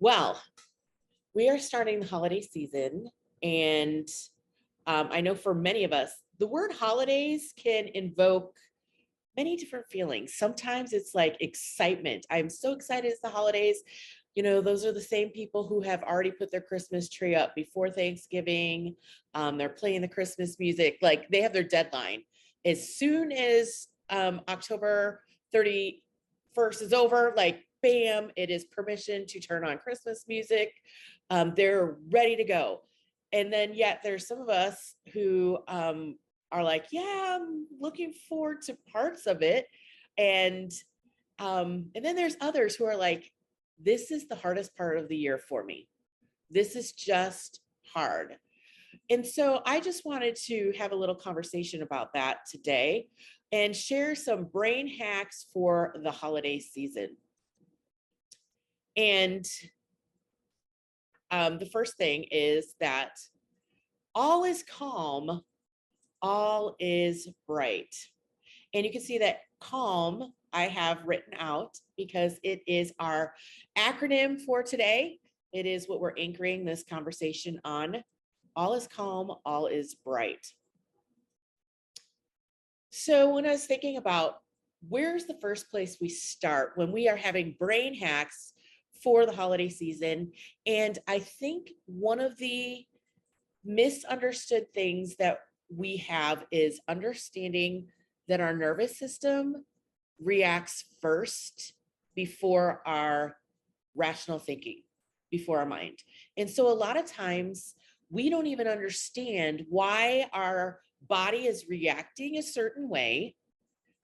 Well, we are starting the holiday season, and I know for many of us, the word holidays can invoke many different feelings. Sometimes it's like excitement. I'm so excited it's the holidays. You know, those are the same people who have already put their Christmas tree up before Thanksgiving. They're playing the Christmas music, like they have their deadline. As soon as October 31st is over, like bam, it is permission to turn on Christmas music. They're ready to go. And then yet there's some of us who are like, yeah, I'm looking forward to parts of it. And then there's others who are like, this is the hardest part of the year for me. This is just hard. And so I just wanted to have a little conversation about that today and share some brain hacks for the holiday season. And the first thing is that all is calm, all is bright. And you can see that CALM I have written out because it is our acronym for today. It is what we're anchoring this conversation on. All is calm, all is bright. So when I was thinking about where's the first place we start when we are having brain hacks for the holiday season, and I think one of the misunderstood things that we have is understanding that our nervous system reacts first before our rational thinking, before our mind. And so a lot of times we don't even understand why our body is reacting a certain way.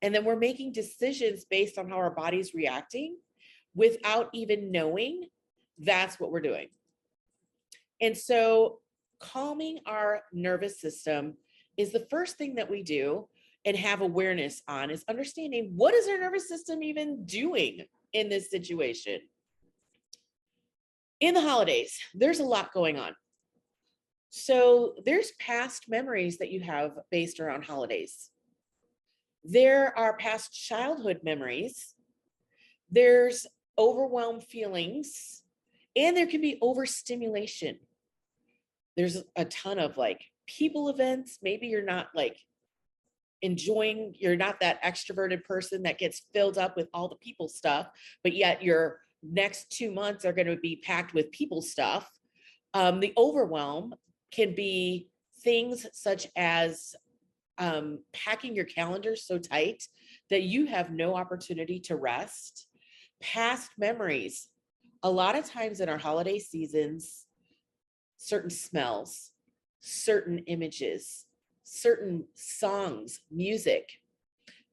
And then we're making decisions based on how our body's reacting without even knowing that's what we're doing. And so calming our nervous system is the first thing that we do and have awareness on, is understanding what is our nervous system even doing in this situation. In the holidays, there's a lot going on. So there's past memories that you have based around holidays. There are past childhood memories. There's overwhelmed feelings, and there can be overstimulation. There's a ton of like people events. Maybe you're not like you're not that extroverted person that gets filled up with all the people stuff, but yet your next 2 months are going to be packed with people stuff. The overwhelm can be things such as packing your calendar so tight that you have no opportunity to rest. Past memories. A lot of times in our holiday seasons, certain smells, certain images, certain songs, music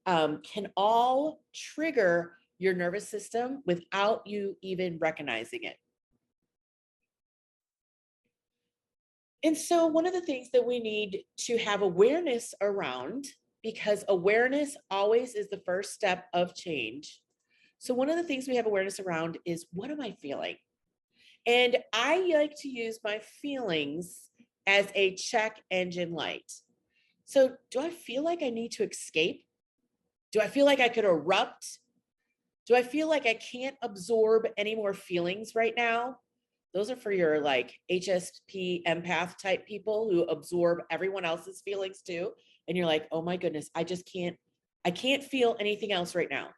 can all trigger your nervous system without you even recognizing it. And so one of the things that we need to have awareness around, because awareness always is the first step of change. So one of the things we have awareness around is, what am I feeling? And I like to use my feelings as a check engine light. So do I feel like I need to escape? Do I feel like I could erupt? Do I feel like I can't absorb any more feelings right now? Those are for your like HSP empath type people who absorb everyone else's feelings too. And you're like, oh my goodness, I can't feel anything else right now.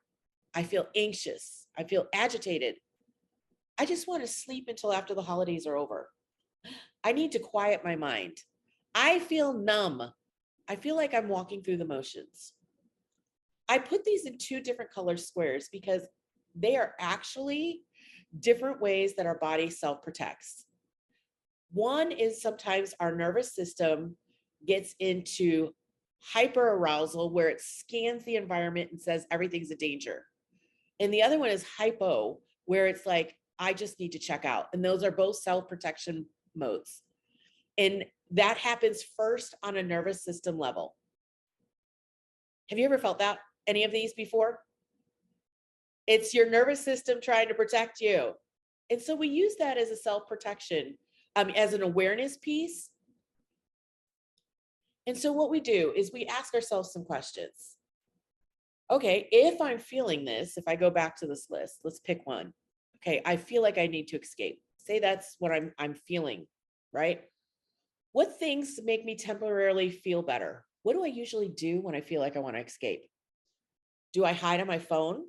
I feel anxious. I feel agitated. I just want to sleep until after the holidays are over. I need to quiet my mind. I feel numb. I feel like I'm walking through the motions. I put these in 2 different color squares because they are actually different ways that our body self-protects. One is sometimes our nervous system gets into hyperarousal where it scans the environment and says everything's a danger. And the other one is hypo, where it's like, I just need to check out. And those are both self-protection modes. And that happens first on a nervous system level. Have you ever felt that, any of these before? It's your nervous system trying to protect you. And so we use that as a self-protection, as an awareness piece. And so what we do is we ask ourselves some questions. Okay, if I'm feeling this, if I go back to this list, let's pick one. okay, I feel like I need to escape. Say that's what I'm feeling, right? What things make me temporarily feel better? What do I usually do when I feel like I want to escape? Do I hide on my phone?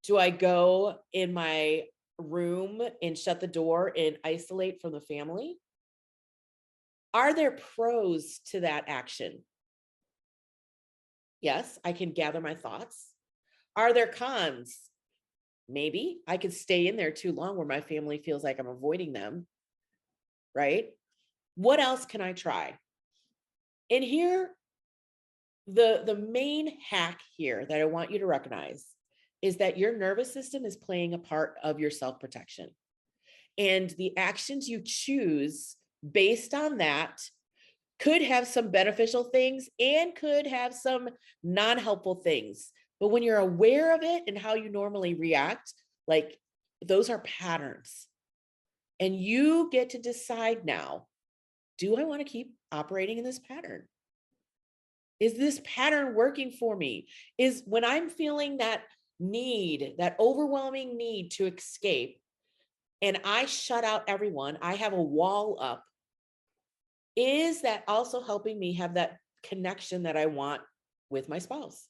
Do I go in my room and shut the door and isolate from the family? Are there pros to that action? Yes, I can gather my thoughts. Are there cons? Maybe I could stay in there too long where my family feels like I'm avoiding them, right? What else can I try? And here, the main hack here that I want you to recognize is that your nervous system is playing a part of your self-protection. And the actions you choose based on that could have some beneficial things and could have some non-helpful things. But when you're aware of it and how you normally react, like those are patterns. And you get to decide now, do I want to keep operating in this pattern? Is this pattern working for me? Is when I'm feeling that need, that overwhelming need to escape, and I shut out everyone, I have a wall up, is that also helping me have that connection that I want with my spouse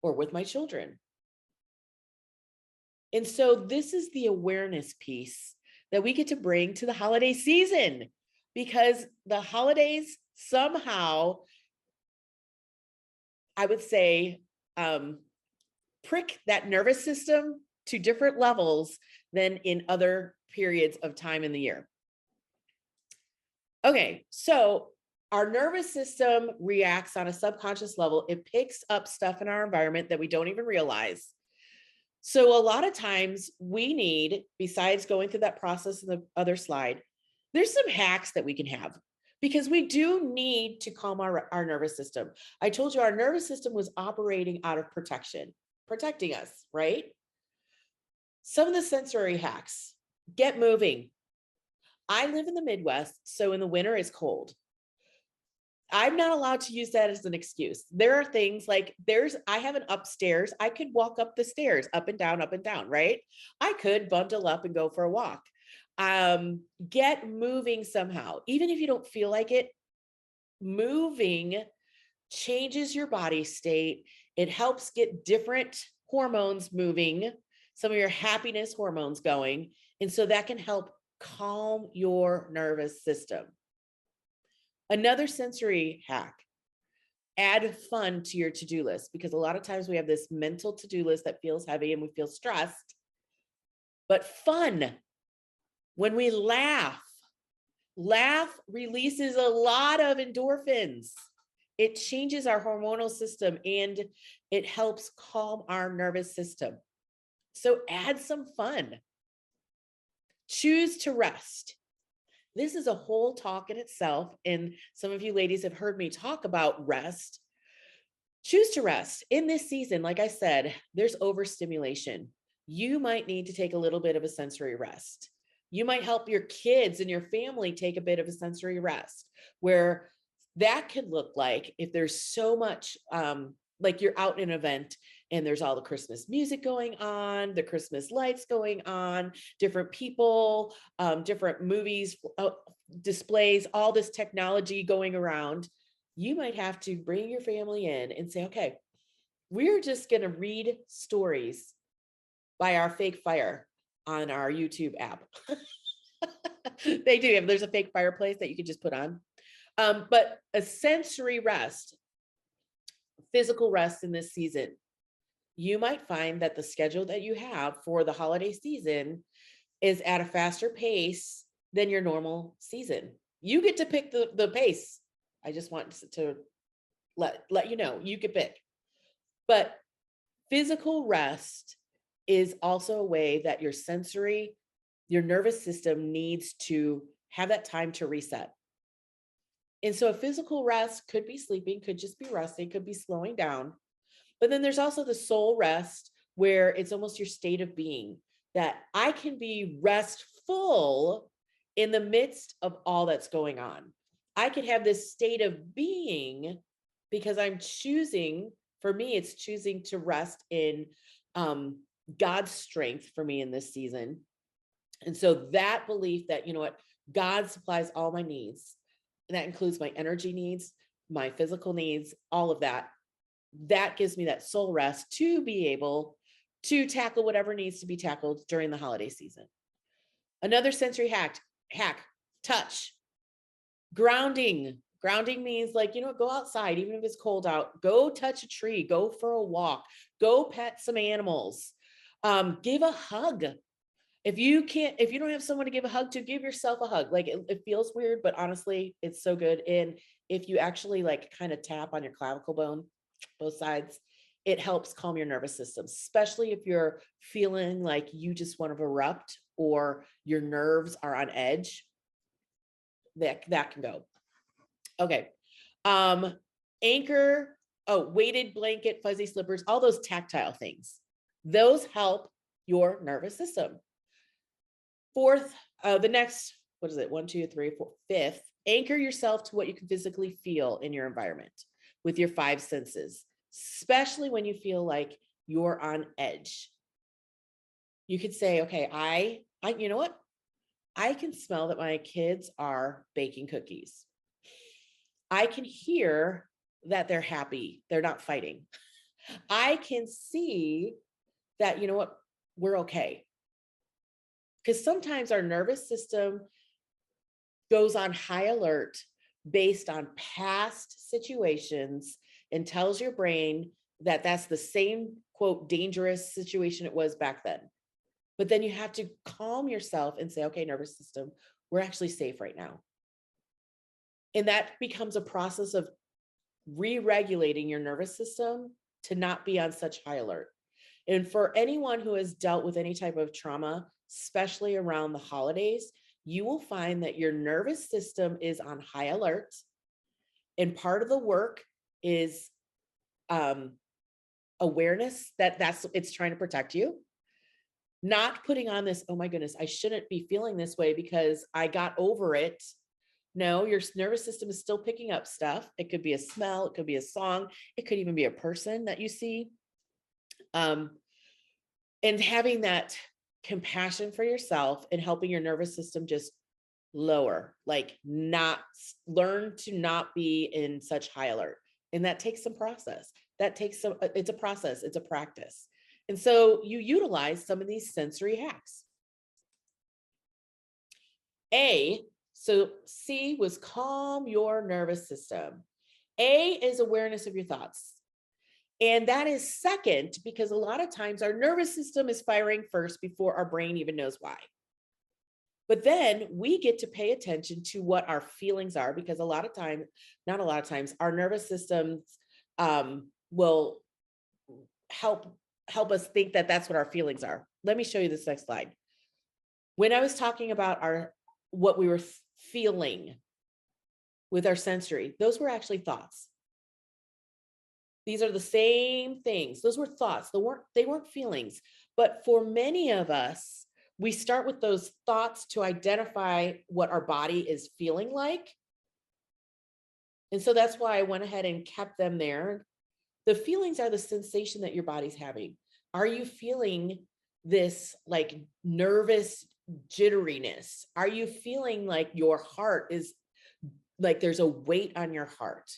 or with my children? And so this is the awareness piece that we get to bring to the holiday season, because the holidays somehow, I would say, prick that nervous system to different levels than in other periods of time in the year. Okay, so our nervous system reacts on a subconscious level. It picks up stuff in our environment that we don't even realize. So a lot of times we need, besides going through that process in the other slide, there's some hacks that we can have, because we do need to calm our nervous system. I told you our nervous system was operating out of protection, protecting us, right? Some of the sensory hacks: get moving. I live in the Midwest, so in the winter it's cold. I'm not allowed to use that as an excuse. There are things like I have an upstairs. I could walk up the stairs, up and down, right? I could bundle up and go for a walk. Get moving somehow. Even if you don't feel like it, moving changes your body state. It helps get different hormones moving, some of your happiness hormones going. And so that can help calm your nervous system. Another sensory hack: add fun to your to-do list, because a lot of times we have this mental to-do list that feels heavy and we feel stressed. But fun, when we laugh releases a lot of endorphins. It changes our hormonal system and it helps calm our nervous system. So add some fun. Choose to rest. This is a whole talk in itself, and some of you ladies have heard me talk about rest. Choose to rest. In this season, like I said, there's overstimulation. You might need to take a little bit of a sensory rest. You might help your kids and your family take a bit of a sensory rest, where that could look like, if there's so much, like you're out in an event and there's all the Christmas music going on, the Christmas lights going on, different people, different movies, displays, all this technology going around. You might have to bring your family in and say, okay, we're just going to read stories by our fake fire on our YouTube app. They do have, there's a fake fireplace that you can just put on. But a sensory rest, physical rest in this season, you might find that the schedule that you have for the holiday season is at a faster pace than your normal season. You get to pick the pace. I just want to let you know, you can pick. But physical rest is also a way that your nervous system needs to have that time to reset. And so a physical rest could be sleeping, could just be resting, could be slowing down. But then there's also the soul rest, where it's almost your state of being, that I can be restful in the midst of all that's going on. I could have this state of being because I'm choosing, for me, it's choosing to rest in God's strength for me in this season. And so that belief that, you know what, God supplies all my needs, and that includes my energy needs, my physical needs, all of that, that gives me that soul rest to be able to tackle whatever needs to be tackled during the holiday season. Another sensory hack, touch, grounding. Grounding means, like, you know, go outside, even if it's cold out, go touch a tree, go for a walk, go pet some animals, give a hug. If you don't have someone to give a hug to, give yourself a hug. Like, it feels weird, but honestly, it's so good. And if you actually like kind of tap on your clavicle bone, both sides, it helps calm your nervous system, especially if you're feeling like you just want to erupt or your nerves are on edge. That can go. Okay. Anchor, weighted blanket, fuzzy slippers, all those tactile things. Those help your nervous system. Fourth, the next, what is it? 1, 2, 3, 4, fifth, anchor yourself to what you can physically feel in your environment with your 5 senses, especially when you feel like you're on edge. You could say, okay, I, you know what? I can smell that my kids are baking cookies. I can hear that they're happy. They're not fighting. I can see that, you know what? We're okay. Because sometimes our nervous system goes on high alert based on past situations and tells your brain that that's the same, quote, dangerous situation it was back then. But then you have to calm yourself and say, okay, nervous system, we're actually safe right now. And that becomes a process of re-regulating your nervous system to not be on such high alert. And for anyone who has dealt with any type of trauma, especially around the holidays, you will find that your nervous system is on high alert. And part of the work is awareness that it's trying to protect you. Not putting on this, oh my goodness, I shouldn't be feeling this way because I got over it. No, your nervous system is still picking up stuff. It could be a smell, it could be a song, it could even be a person that you see. And having that compassion for yourself and helping your nervous system just lower, like not learn to not be in such high alert. And that takes some process. It's a process, it's a practice. And so you utilize some of these sensory hacks. So C was calm your nervous system. A is awareness of your thoughts. And that is second, because a lot of times our nervous system is firing first before our brain even knows why. But then we get to pay attention to what our feelings are, because not a lot of times, our nervous systems will help us think that that's what our feelings are. Let me show you this next slide. When I was talking about what we were feeling with our sensory, those were actually thoughts. These are the same things. Those were thoughts. They weren't feelings. But for many of us, we start with those thoughts to identify what our body is feeling like. And so that's why I went ahead and kept them there. The feelings are the sensation that your body's having. Are you feeling this like nervous jitteriness? Are you feeling like your heart is like there's a weight on your heart?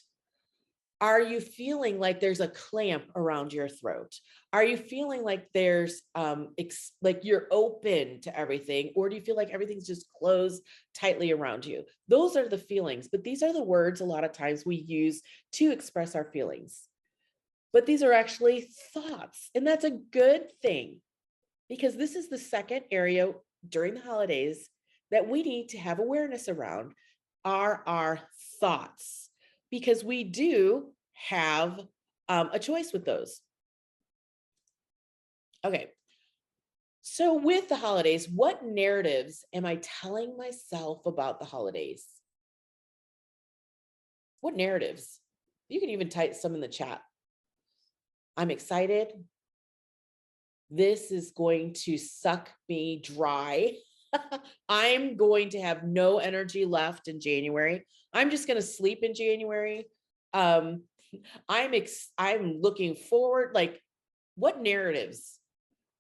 Are you feeling like there's a clamp around your throat? Are you feeling like there's like you're open to everything? Or do you feel like everything's just closed tightly around you? Those are the feelings, but these are the words a lot of times we use to express our feelings. But these are actually thoughts, and that's a good thing, because this is the second area during the holidays that we need to have awareness around are our thoughts, because we do have a choice with those. Okay, so with the holidays, what narratives am I telling myself about the holidays? What narratives? You can even type some in the chat. I'm excited. This is going to suck me dry. I'm going to have no energy left in January. I'm just going to sleep in January. I'm looking forward. Like, what narratives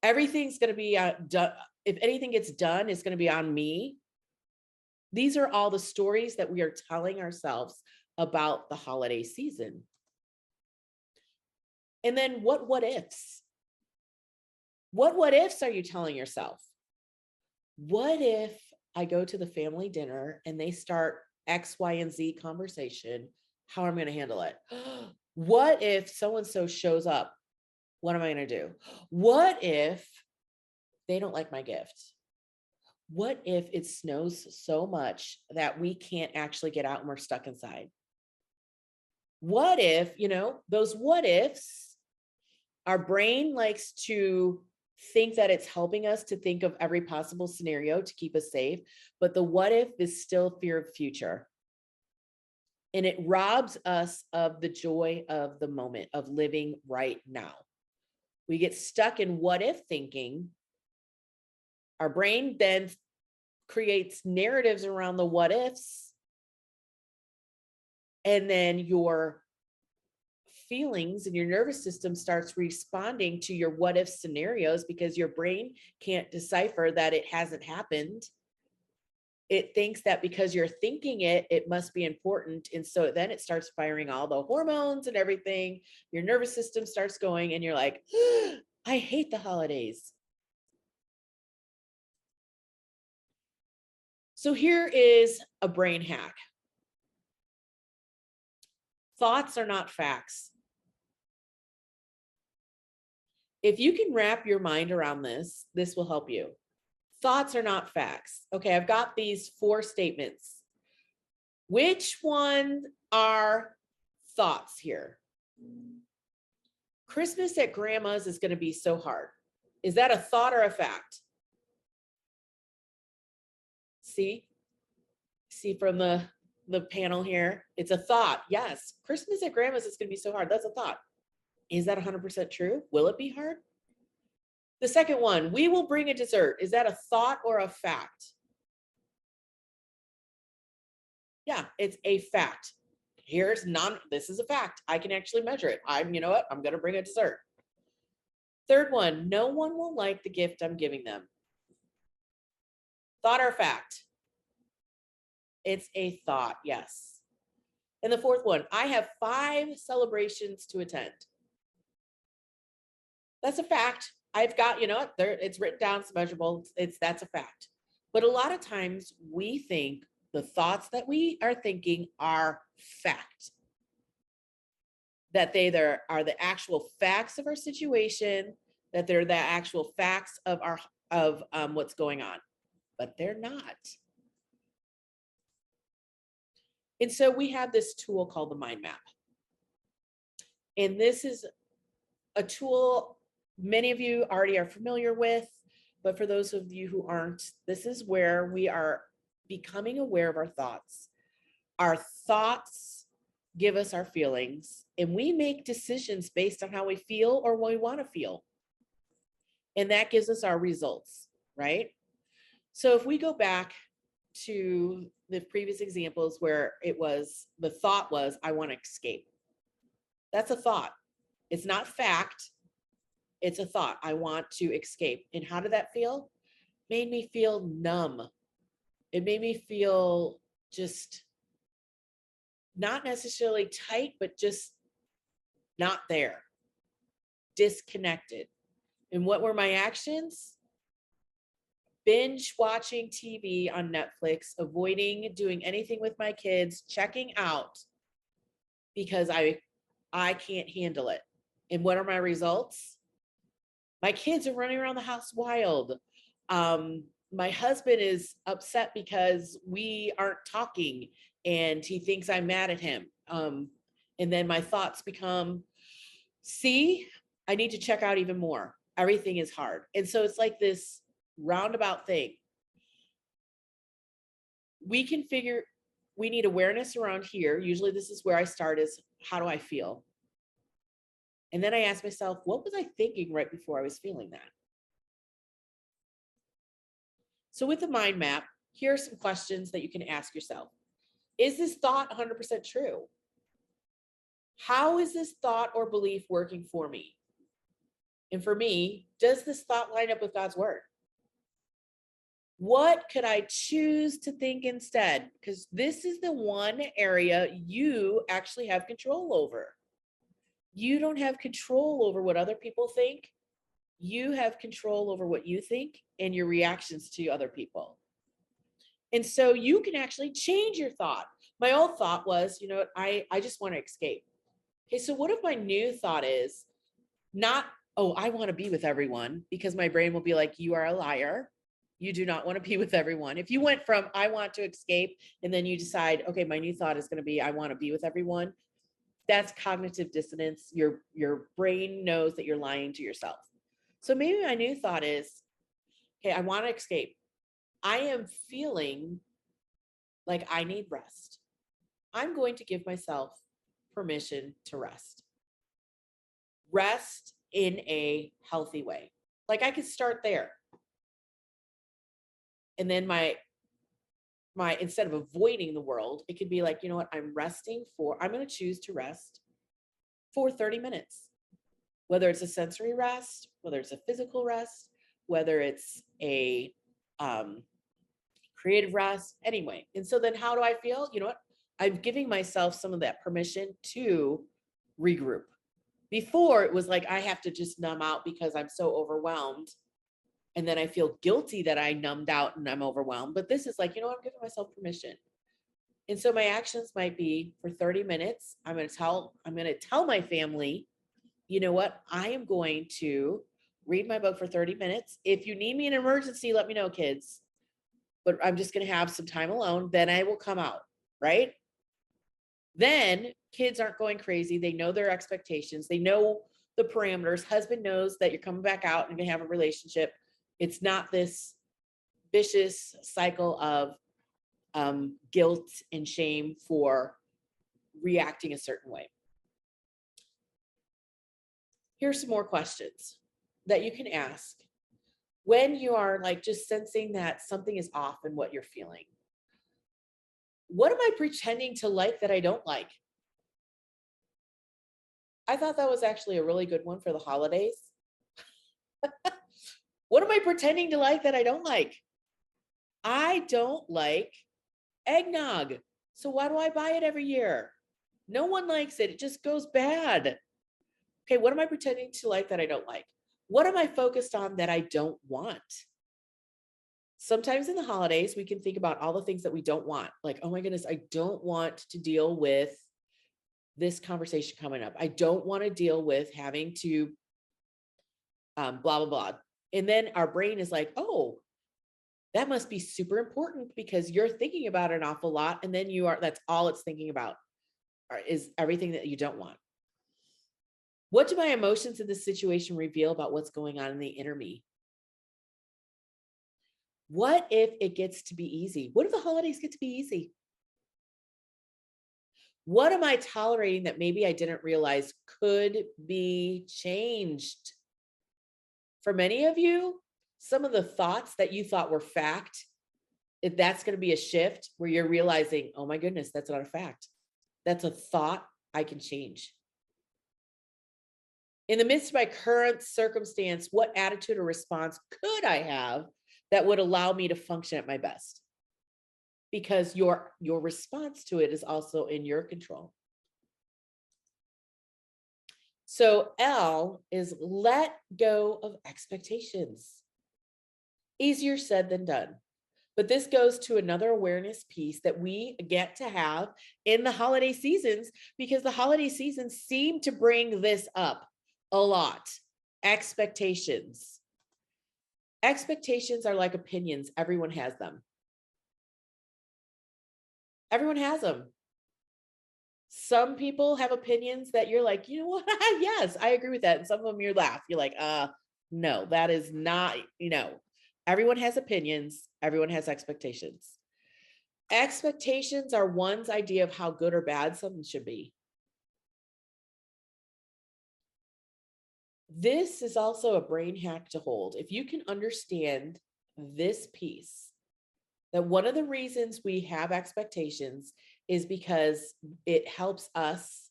Everything's going to be done. If anything gets done, it's going to be on me. These are all the stories that we are telling ourselves about the holiday season. And then what ifs? What ifs are you telling yourself? What if I go to the family dinner and they start X, Y, and Z conversation? How am I going to handle it? What if so-and-so shows up? What am I going to do? What if they don't like my gift? What if it snows so much that we can't actually get out and we're stuck inside? What if, those what ifs, our brain likes to think that it's helping us to think of every possible scenario to keep us safe, but the what if is still fear of future. And it robs us of the joy of the moment, of living right now. We get stuck in what if thinking. Our brain then creates narratives around the what ifs. And then your feelings and your nervous system starts responding to your what if scenarios because your brain can't decipher that it hasn't happened. It thinks that because you're thinking it, it must be important. And so then it starts firing all the hormones and everything. Your nervous system starts going and you're like, I hate the holidays. So here is a brain hack. Thoughts are not facts. If you can wrap your mind around this, this will help you. Thoughts are not facts. Okay, I've got these 4 statements. Which one are thoughts here? Christmas at grandma's is going to be so hard. Is that a thought or a fact? See from the panel here, it's a thought. Yes, Christmas at grandma's is going to be so hard. That's a thought. Is that 100% true? Will it be hard? The second one, we will bring a dessert. Is that a thought or a fact? Yeah, it's a fact. This is a fact. I can actually measure it. You know what? I'm going to bring a dessert. Third one, no one will like the gift I'm giving them. Thought or fact? It's a thought, yes. And the fourth one, I have 5 celebrations to attend. That's a fact. I've got, it's written down, it's measurable. That's a fact. But a lot of times we think the thoughts that we are thinking are fact. That they are the actual facts of our situation, that they're the actual facts of what's going on, but they're not. And so we have this tool called the mind map. And this is a tool many of you already are familiar with, but for those of you who aren't, this is where we are becoming aware of our thoughts. Our thoughts give us our feelings, and we make decisions based on how we feel or what we want to feel. And that gives us our results, right? So if we go back to the previous examples where the thought was, I want to escape. That's a thought. It's not fact. It's a thought. I want to escape. And how did that feel? Made me feel numb. It made me feel just not necessarily tight, but just not there, disconnected. And what were my actions? Binge watching TV on Netflix, avoiding doing anything with my kids, checking out because I can't handle it. And what are my results? My kids are running around the house wild. My husband is upset because we aren't talking and he thinks I'm mad at him. And then my thoughts become, see, I need to check out even more. Everything is hard. And so it's like this roundabout thing. We need awareness around here. Usually this is where I start is, how do I feel? And then I ask myself, what was I thinking right before I was feeling that? So with the mind map, here are some questions that you can ask yourself. Is this thought 100% true? How is this thought or belief working for me? And for me, does this thought line up with God's word? What could I choose to think instead? Because this is the one area you actually have control over. You don't have control over what other people think. You have control over what you think and your reactions to other people. And so you can actually change your thought. My old thought was, I just want to escape. Okay, so what if my new thought is not, oh, I want to be with everyone, because my brain will be like, you are a liar. You do not want to be with everyone. If you went from I want to escape and then you decide, okay, my new thought is going to be I want to be with everyone, that's cognitive dissonance. Your brain knows that you're lying to yourself. So maybe my new thought is, okay, I want to escape. I am feeling like I need rest. I'm going to give myself permission to rest. Rest in a healthy way. Like I could start there. And then my instead of avoiding the world, it could be like, you know what, I'm going to choose to rest for 30 minutes. Whether it's a sensory rest, whether it's a physical rest, whether it's a creative rest, anyway. And so then how do I feel? You know what? I'm giving myself some of that permission to regroup. Before it was like, I have to just numb out because I'm so overwhelmed. And then I feel guilty that I numbed out and I'm overwhelmed. But this is like, I'm giving myself permission. And so my actions might be for 30 minutes. I'm going to tell my family, you know what? I am going to read my book for 30 minutes. If you need me in an emergency, let me know, kids. But I'm just going to have some time alone. Then I will come out, right? Then kids aren't going crazy. They know their expectations. They know the parameters. Husband knows that you're coming back out and going to have a relationship. It's not this vicious cycle of guilt and shame for reacting a certain way. Here's some more questions that you can ask when you are like just sensing that something is off in what you're feeling. What am I pretending to like that I don't like? I thought that was actually a really good one for the holidays. What am I pretending to like that I don't like? I don't like eggnog. So why do I buy it every year? No one likes it. It just goes bad. Okay, what am I pretending to like that I don't like? What am I focused on that I don't want? Sometimes in the holidays, we can think about all the things that we don't want. Like, oh my goodness, I don't want to deal with this conversation coming up. I don't want to deal with having to blah, blah, blah. And then our brain is like, oh, that must be super important because you're thinking about it an awful lot. And then that's all it's thinking about is everything that you don't want. What do my emotions in this situation reveal about what's going on in the inner me? What if it gets to be easy? What if the holidays get to be easy? What am I tolerating that maybe I didn't realize could be changed? For many of you, some of the thoughts that you thought were fact, if that's going to be a shift where you're realizing, oh my goodness, that's not a fact. That's a thought I can change. In the midst of my current circumstance, what attitude or response could I have that would allow me to function at my best? Because your response to it is also in your control. So L is let go of expectations. Easier said than done. But this goes to another awareness piece that we get to have in the holiday seasons, because the holiday seasons seem to bring this up a lot. Expectations. Expectations are like opinions. Everyone has them. Everyone has them. Some people have opinions that you're like, you know what? Yes, I agree with that. And some of them you laugh. You're like, no, that is not, everyone has opinions. Everyone has expectations. Expectations are one's idea of how good or bad something should be. This is also a brain hack to hold. If you can understand this piece, that one of the reasons we have expectations is because it helps us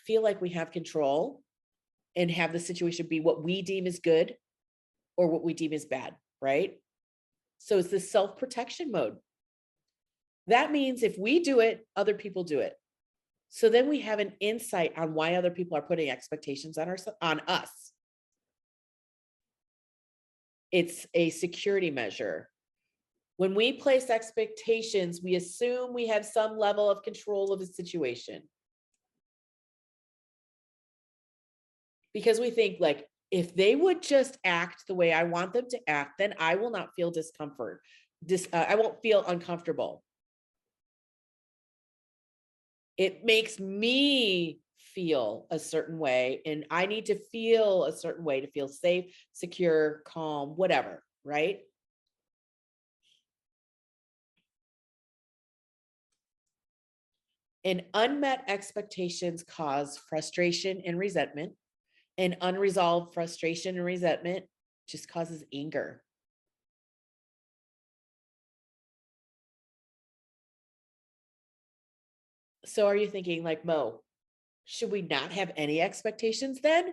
feel like we have control and have the situation be what we deem is good or what we deem is bad, right? So it's this self-protection mode. That means if we do it, other people do it. So then we have an insight on why other people are putting expectations on us. It's a security measure. When we place expectations, we assume we have some level of control of the situation. Because we think like, if they would just act the way I want them to act, then I will not feel discomfort. I won't feel uncomfortable. It makes me feel a certain way, and I need to feel a certain way to feel safe, secure, calm, whatever, right? And unmet expectations cause frustration and resentment, and unresolved frustration and resentment just causes anger. So are you thinking like, Mo, should we not have any expectations then?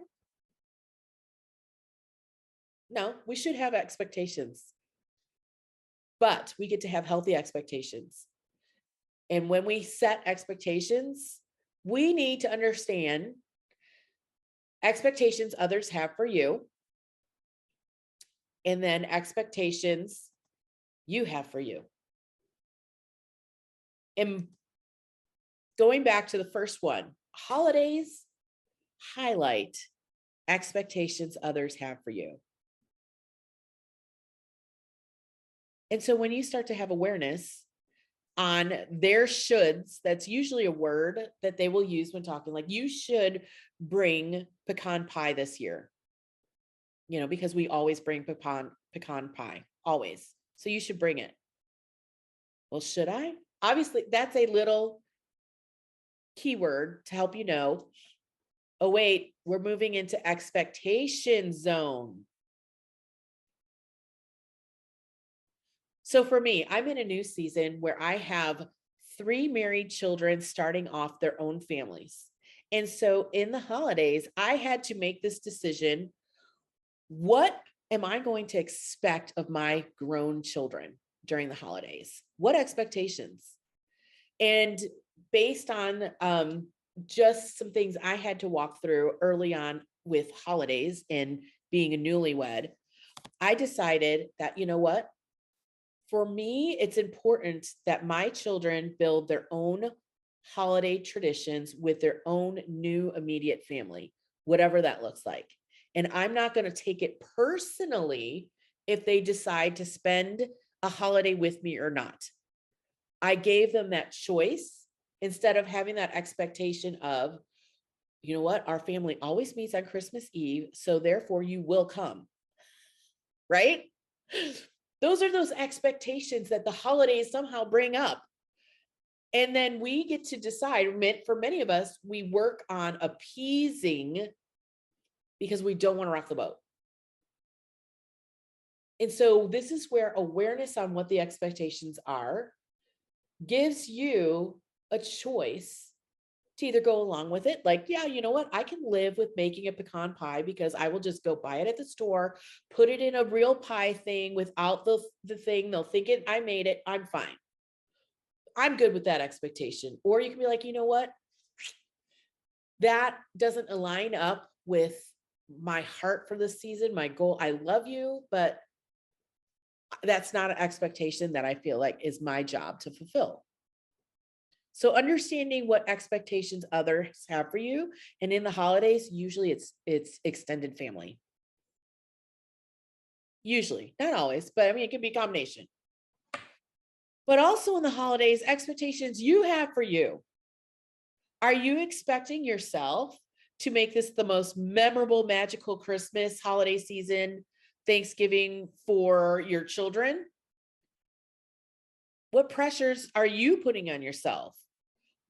No, we should have expectations, but we get to have healthy expectations. And when we set expectations, we need to understand expectations others have for you, and then expectations you have for you. And going back to the first one, holidays highlight expectations others have for you. And so when you start to have awareness on their shoulds, that's usually a word that they will use when talking, like, you should bring pecan pie this year, because we always bring pecan pie, always. So you should bring it. Well, should I? Obviously, that's a little keyword to help you know, oh, wait, we're moving into expectation zone. So for me, I'm in a new season where I have 3 married children starting off their own families. And so in the holidays, I had to make this decision. What am I going to expect of my grown children during the holidays? What expectations? And based on just some things I had to walk through early on with holidays and being a newlywed, I decided that, you know what? For me, it's important that my children build their own holiday traditions with their own new immediate family, whatever that looks like. And I'm not going to take it personally if they decide to spend a holiday with me or not. I gave them that choice instead of having that expectation of, you know what, our family always meets on Christmas Eve, so therefore you will come, right? Those are those expectations that the holidays somehow bring up. And then we get to decide, for many of us, we work on appeasing because we don't want to rock the boat. And so this is where awareness on what the expectations are gives you a choice to either go along with it. Like, yeah, you know what? I can live with making a pecan pie because I will just go buy it at the store, put it in a real pie thing without the thing. They'll think I made it. I'm fine. I'm good with that expectation. Or you can be like, you know what? That doesn't align up with my heart for this season, my goal. I love you, but that's not an expectation that I feel like is my job to fulfill. So understanding what expectations others have for you, and in the holidays, usually it's extended family. Usually, not always, but I mean, it can be a combination. But also in the holidays, expectations you have for you. Are you expecting yourself to make this the most memorable, magical Christmas, holiday season, Thanksgiving for your children? What pressures are you putting on yourself?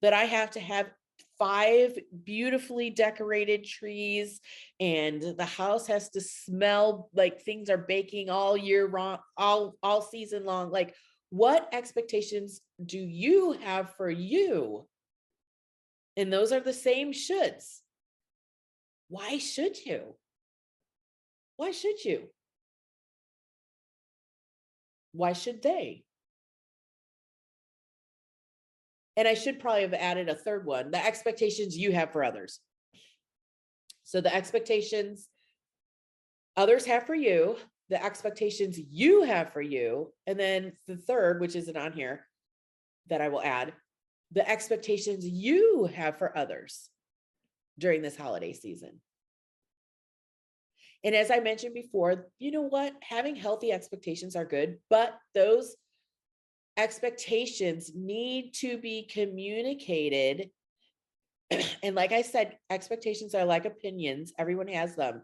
That I have to have 5 beautifully decorated trees, and the house has to smell like things are baking all year long, all season long. Like, what expectations do you have for you? And those are the same shoulds. Why should you? Why should you? Why should they? And I should probably have added a third one, the expectations you have for others. So the expectations others have for you, the expectations you have for you, and then the third, which isn't on here, that I will add, the expectations you have for others during this holiday season. And as I mentioned before, you know what? Having healthy expectations are good, but those expectations need to be communicated. And like I said, expectations are like opinions, everyone has them.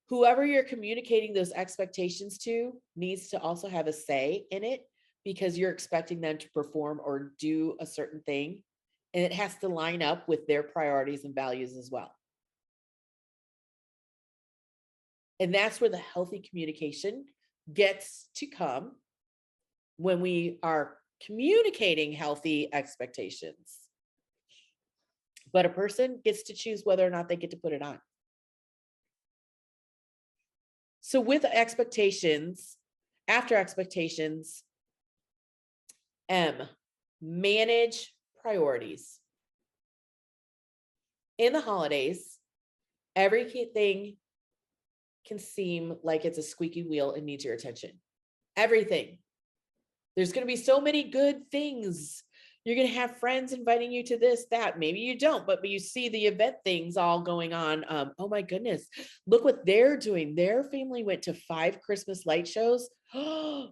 Whoever you're communicating those expectations to needs to also have a say in it, because you're expecting them to perform or do a certain thing. And it has to line up with their priorities and values as well. And that's where the healthy communication gets to come, when we are communicating healthy expectations. But a person gets to choose whether or not they get to put it on. So with expectations, after expectations, M, manage priorities. In the holidays, everything can seem like it's a squeaky wheel and needs your attention. Everything. There's going to be so many good things. You're going to have friends inviting you to this, that. Maybe you don't, but you see the event things all going on. Oh my goodness, look what they're doing. Their family went to 5 Christmas light shows.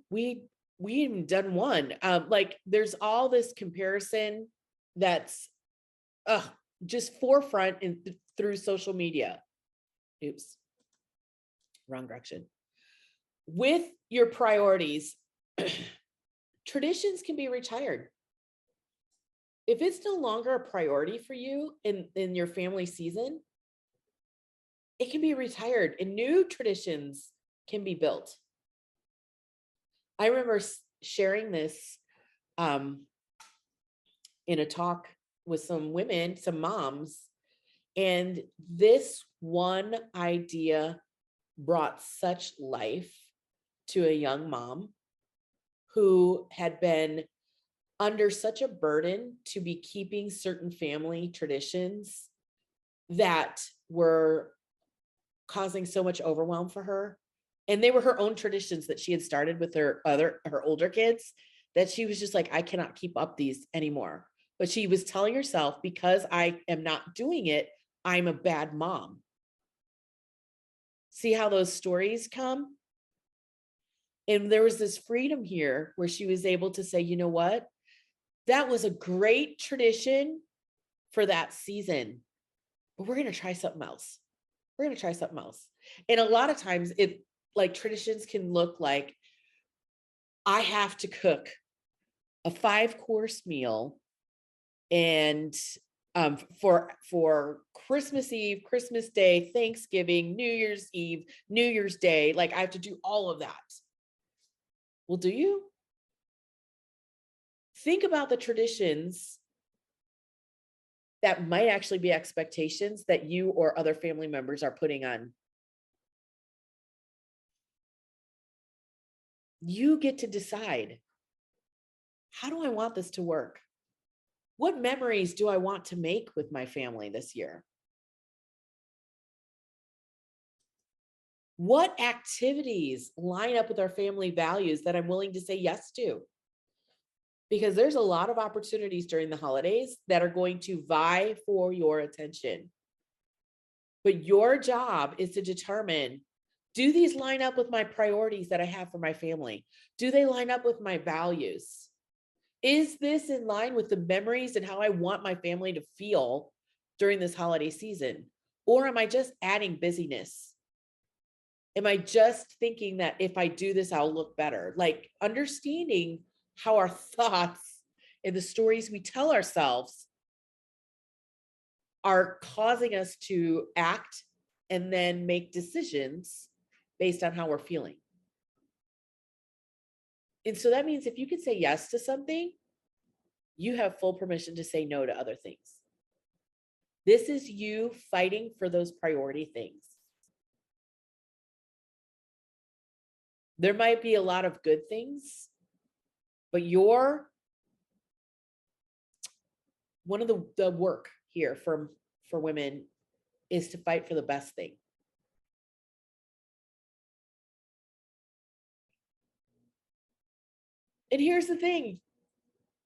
we haven't done one. Like there's all this comparison that's just forefront through social media. Oops, wrong direction. With your priorities, traditions can be retired. If it's no longer a priority for you in your family season, it can be retired and new traditions can be built. I remember sharing this in a talk with some women, some moms, and this one idea brought such life to a young mom who had been under such a burden to be keeping certain family traditions that were causing so much overwhelm for her. And they were her own traditions that she had started with her older kids, that she was just like, I cannot keep up these anymore. But she was telling herself, because I am not doing it, I'm a bad mom. See how those stories come? And there was this freedom here where she was able to say, you know what? That was a great tradition for that season, but we're going to try something else. We're going to try something else. And a lot of times it, like, traditions can look like, I have to cook a 5-course meal and for Christmas Eve, Christmas Day, Thanksgiving, New Year's Eve, New Year's Day. Like, I have to do all of that. Well, do you? Think about the traditions that might actually be expectations that you or other family members are putting on. You get to decide, how do I want this to work? What memories do I want to make with my family this year? What activities line up with our family values that I'm willing to say yes to? Because there's a lot of opportunities during the holidays that are going to vie for your attention. But your job is to determine, do these line up with my priorities that I have for my family? Do they line up with my values? Is this in line with the memories and how I want my family to feel during this holiday season? Or am I just adding busyness? Am I just thinking that if I do this, I'll look better? Like, understanding how our thoughts and the stories we tell ourselves are causing us to act and then make decisions based on how we're feeling. And so that means if you can say yes to something, you have full permission to say no to other things. This is you fighting for those priority things. There might be a lot of good things, but one of the work here for women is to fight for the best thing. And here's the thing,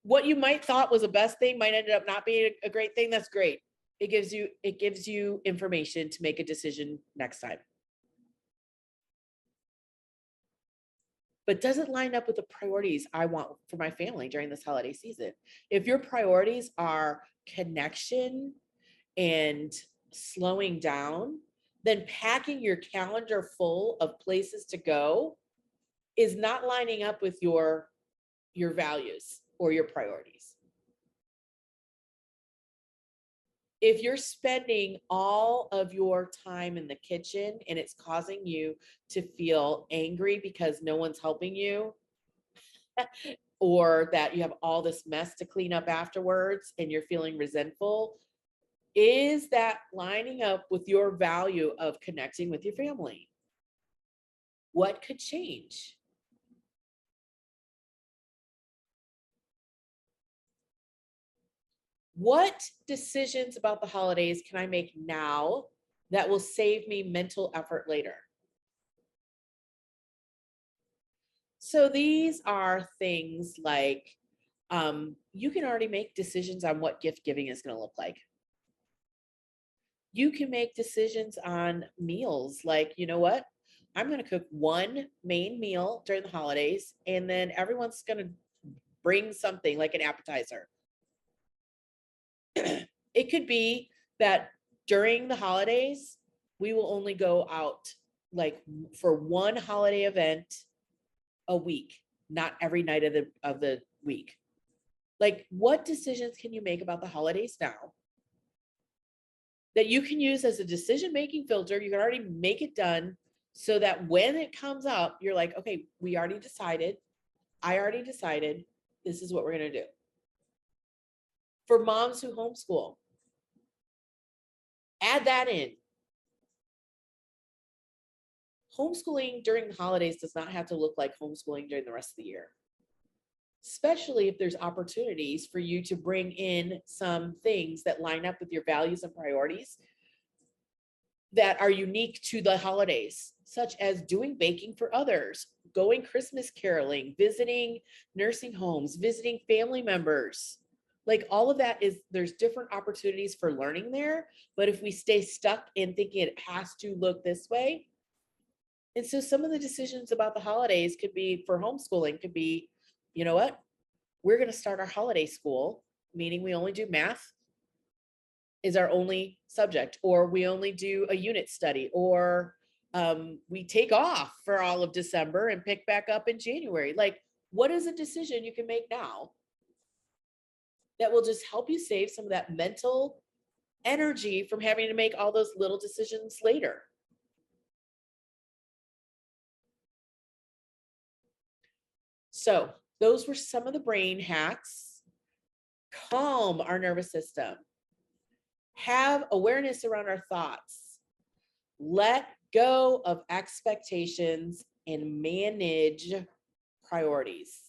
what you might thought was the best thing might end up not being a great thing. That's great. It gives you information to make a decision next time. But does it line up with the priorities I want for my family during this holiday season? If your priorities are connection and slowing down, then packing your calendar full of places to go is not lining up with your values or your priorities. If you're spending all of your time in the kitchen and it's causing you to feel angry because no one's helping you, or that you have all this mess to clean up afterwards and you're feeling resentful, is that lining up with your value of connecting with your family? What could change? What decisions about the holidays can I make now that will save me mental effort later? So these are things like you can already make decisions on what gift giving is going to look like. You can make decisions on meals like, you know what? I'm going to cook one main meal during the holidays, and then everyone's going to bring something like an appetizer. It could be that during the holidays, we will only go out like for one holiday event a week, not every night of the week. Like, what decisions can you make about the holidays now that you can use as a decision-making filter? You can already make it done so that when it comes up, you're like, okay, we already decided. I already decided this is what we're going to do. For moms who homeschool, add that in. Homeschooling during the holidays does not have to look like homeschooling during the rest of the year, especially if there's opportunities for you to bring in some things that line up with your values and priorities that are unique to the holidays, such as doing baking for others, going Christmas caroling, visiting nursing homes, visiting family members. Like all of that there's different opportunities for learning there. But if we stay stuck in thinking it has to look this way, and so some of the decisions about the holidays could be for homeschooling, could be, you know what? We're going to start our holiday school, meaning we only do math is our only subject, or we only do a unit study, or we take off for all of December and pick back up in January. Like, what is a decision you can make now that will just help you save some of that mental energy from having to make all those little decisions later? So those were some of the brain hacks. Calm our nervous system. Have awareness around our thoughts. Let go of expectations and manage priorities.